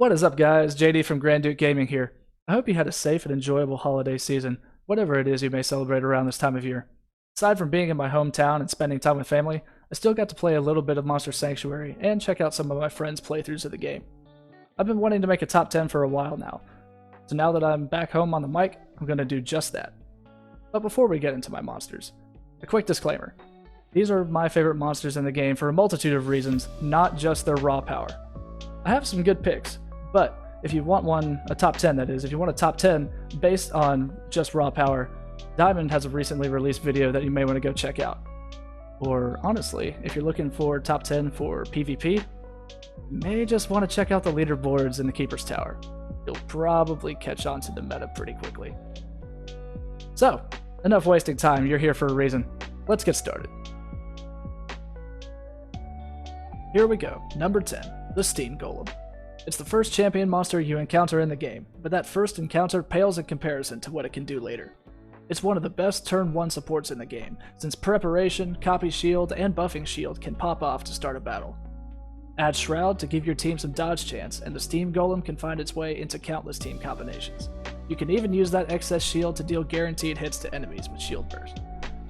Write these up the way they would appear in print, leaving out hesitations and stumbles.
What is up, guys? JD from Grand Duke Gaming here. I hope you had a safe and enjoyable holiday season, whatever it is you may celebrate around this time of year. Aside from being in my hometown and spending time with family, I still got to play a little bit of Monster Sanctuary and check out some of my friends' playthroughs of the game. I've been wanting to make a top 10 for a while now, so now that I'm back home on the mic, I'm going to do just that. But before we get into my monsters, a quick disclaimer. These are my favorite monsters in the game for a multitude of reasons, not just their raw power. I have some good picks, but if you want a top 10 that is, if you want a top 10 based on just raw power, Diamond has a recently released video that you may want to go check out. Or honestly, if you're looking for top 10 for PvP, you may just want to check out the leaderboards in the Keeper's Tower. You'll probably catch on to the meta pretty quickly. So, enough wasting time, you're here for a reason. Let's get started. Here we go, number 10, the Steam Golem. It's the first champion monster you encounter in the game, but that first encounter pales in comparison to what it can do later. It's one of the best turn 1 supports in the game, since preparation, copy shield, and buffing shield can pop off to start a battle. Add Shroud to give your team some dodge chance, and the Steam Golem can find its way into countless team combinations. You can even use that excess shield to deal guaranteed hits to enemies with shield burst.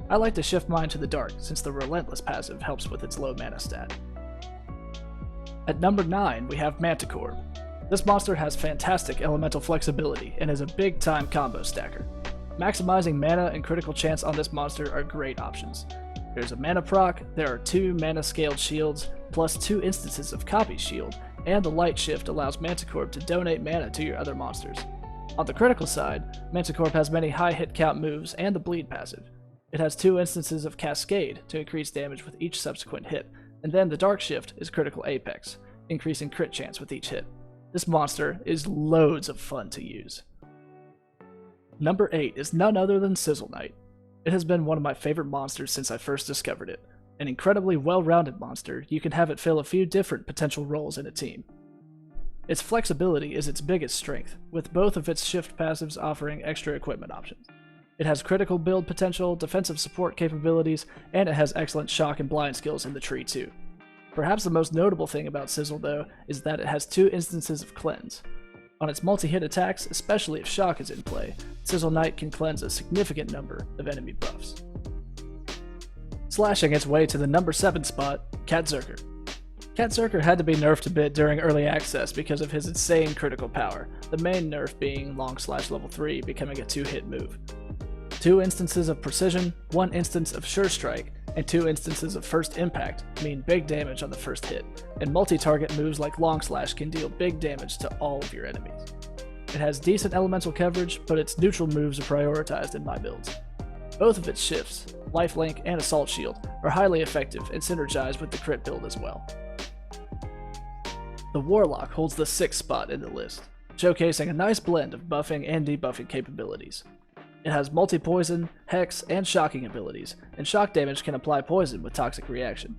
I like to shift mine to the dark, since the Relentless passive helps with its low mana stat. At number 9, we have Mantacorp. This monster has fantastic elemental flexibility and is a big-time combo stacker. Maximizing mana and critical chance on this monster are great options. There's a mana proc, there are 2 mana scaled shields, plus 2 instances of copy shield, and the light shift allows Mantacorp to donate mana to your other monsters. On the critical side, Mantacorp has many high hit count moves and the bleed passive. It has 2 instances of Cascade to increase damage with each subsequent hit, and then the Dark Shift is critical apex, increasing crit chance with each hit. This monster is loads of fun to use. Number 8 is none other than Sizzle Knight. It has been one of my favorite monsters since I first discovered it. An incredibly well-rounded monster, you can have it fill a few different potential roles in a team. Its flexibility is its biggest strength, with both of its shift passives offering extra equipment options. It has critical build potential, defensive support capabilities, and it has excellent shock and blind skills in the tree too. Perhaps the most notable thing about Sizzle though is that it has 2 instances of cleanse. On its multi-hit attacks, especially if shock is in play, Sizzle Knight can cleanse a significant number of enemy buffs. Slashing its way to the number 7 spot, Catzerker. Catzerker had to be nerfed a bit during early access because of his insane critical power, the main nerf being long/level 3 becoming a 2-hit move. 2 instances of precision, 1 instance of sure strike, and 2 instances of first impact mean big damage on the first hit, and multi-target moves like long slash can deal big damage to all of your enemies. It has decent elemental coverage, but its neutral moves are prioritized in my builds. Both of its shifts, lifelink and assault shield, are highly effective and synergize with the crit build as well. The Warlock holds the 6th spot in the list, showcasing a nice blend of buffing and debuffing capabilities. It has multi-poison, hex, and shocking abilities, and shock damage can apply poison with toxic reaction.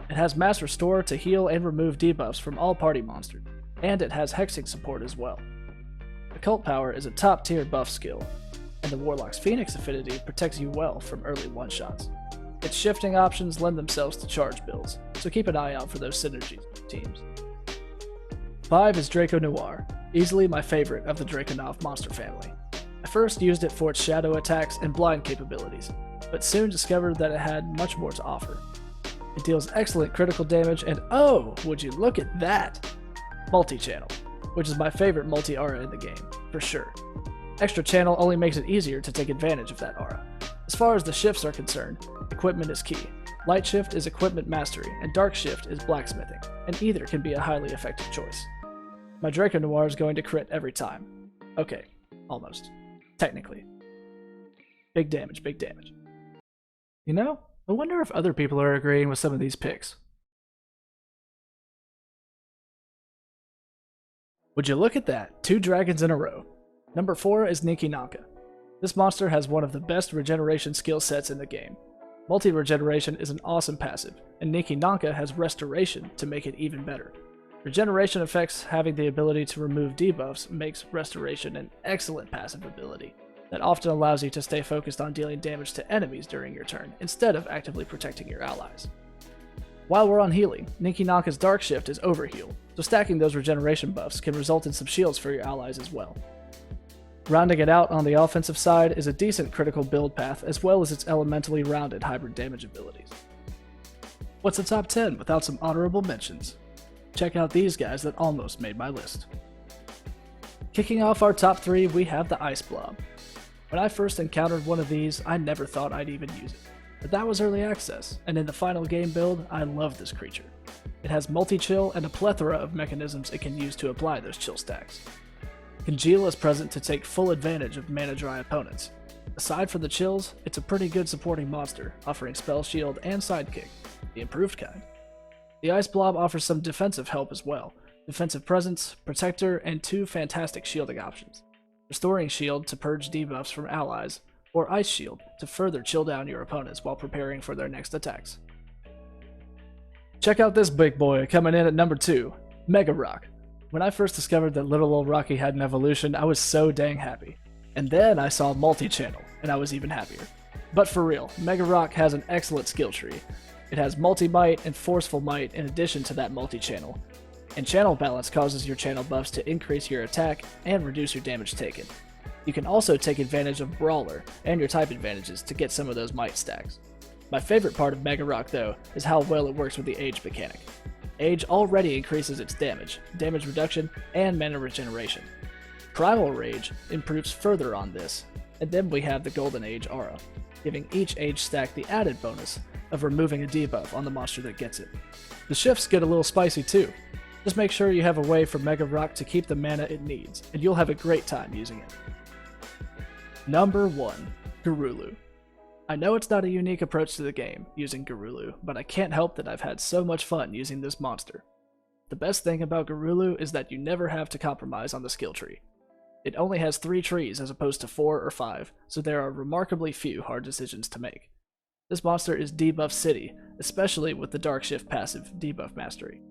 It has mass restore to heal and remove debuffs from all party monsters, and it has hexing support as well. Occult power is a top tier buff skill, and the Warlock's Phoenix affinity protects you well from early one-shots. Its shifting options lend themselves to charge builds, so keep an eye out for those synergies with teams. 5 is Draco Noir, easily my favorite of the Draco Noir monster family. I first used it for its shadow attacks and blind capabilities, but soon discovered that it had much more to offer. It deals excellent critical damage and oh, would you look at that! Multi-channel, which is my favorite multi-aura in the game, for sure. Extra channel only makes it easier to take advantage of that aura. As far as the shifts are concerned, equipment is key. Light shift is equipment mastery, and dark shift is blacksmithing, and either can be a highly effective choice. My Draco Noir is going to crit every time. Okay, almost. Technically. Big damage, big damage. You know, I wonder if other people are agreeing with some of these picks. Would you look at that? 2 dragons in a row. Number 4 is Niki Naka. This monster has one of the best regeneration skill sets in the game. Multi-regeneration is an awesome passive, and Niki Naka has restoration to make it even better. Regeneration effects having the ability to remove debuffs makes restoration an excellent passive ability that often allows you to stay focused on dealing damage to enemies during your turn instead of actively protecting your allies. While we're on healing, Niki Naka's Dark Shift is overheal, so stacking those regeneration buffs can result in some shields for your allies as well. Rounding it out on the offensive side is a decent critical build path as well as its elementally rounded hybrid damage abilities. What's a top 10 without some honorable mentions? Check out these guys that almost made my list. Kicking off our top 3, we have the Ice Blob. When I first encountered one of these, I never thought I'd even use it. But that was early access, and in the final game build, I love this creature. It has multi-chill and a plethora of mechanisms it can use to apply those chill stacks. Congeal is present to take full advantage of mana dry opponents. Aside from the chills, it's a pretty good supporting monster, offering spell shield and sidekick, the improved kind. The Ice Blob offers some defensive help as well, defensive presence, protector, and 2 fantastic shielding options. Restoring shield to purge debuffs from allies, or Ice Shield to further chill down your opponents while preparing for their next attacks. Check out this big boy coming in at number 2, Mega Rock. When I first discovered that little old Rocky had an evolution, I was so dang happy. And then I saw multi-channel, and I was even happier. But for real, Mega Rock has an excellent skill tree. It has multi-might and forceful might in addition to that multi-channel. And channel balance causes your channel buffs to increase your attack and reduce your damage taken. You can also take advantage of Brawler and your type advantages to get some of those might stacks. My favorite part of Mega Rock though is how well it works with the Age mechanic. Age already increases its damage reduction, and mana regeneration. Primal Rage improves further on this, and then we have the Golden Age aura, giving each Age stack the added bonus of removing a debuff on the monster that gets it. The shifts get a little spicy too. Just make sure you have a way for Mega Rock to keep the mana it needs, and you'll have a great time using it. Number 1, Gurlu. I know it's not a unique approach to the game, using Gurlu, but I can't help that I've had so much fun using this monster. The best thing about Gurlu is that you never have to compromise on the skill tree. It only has 3 trees as opposed to 4 or 5, so there are remarkably few hard decisions to make. This monster is debuff city, especially with the Dark Shift passive Debuff Mastery.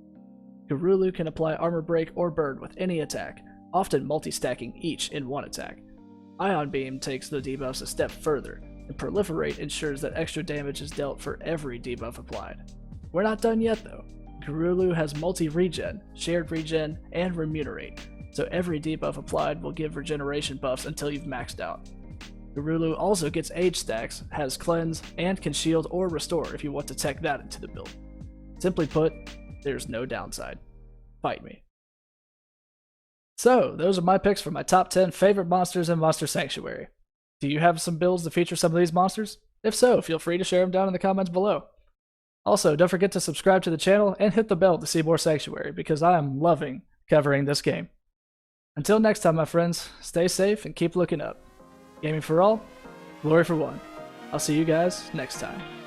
Gurlu can apply Armor Break or Burn with any attack, often multi-stacking each in one attack. Ion Beam takes the debuffs a step further, and Proliferate ensures that extra damage is dealt for every debuff applied. We're not done yet though. Gurlu has multi-regen, shared regen, and remunerate, so every debuff applied will give regeneration buffs until you've maxed out. Gurlu also gets Age stacks, has cleanse, and can shield or restore if you want to tech that into the build. Simply put, there's no downside. Fight me. So, those are my picks for my top 10 favorite monsters in Monster Sanctuary. Do you have some builds that feature some of these monsters? If so, feel free to share them down in the comments below. Also, don't forget to subscribe to the channel and hit the bell to see more Sanctuary, because I am loving covering this game. Until next time, my friends, stay safe and keep looking up. Gaming for all, glory for one. I'll see you guys next time.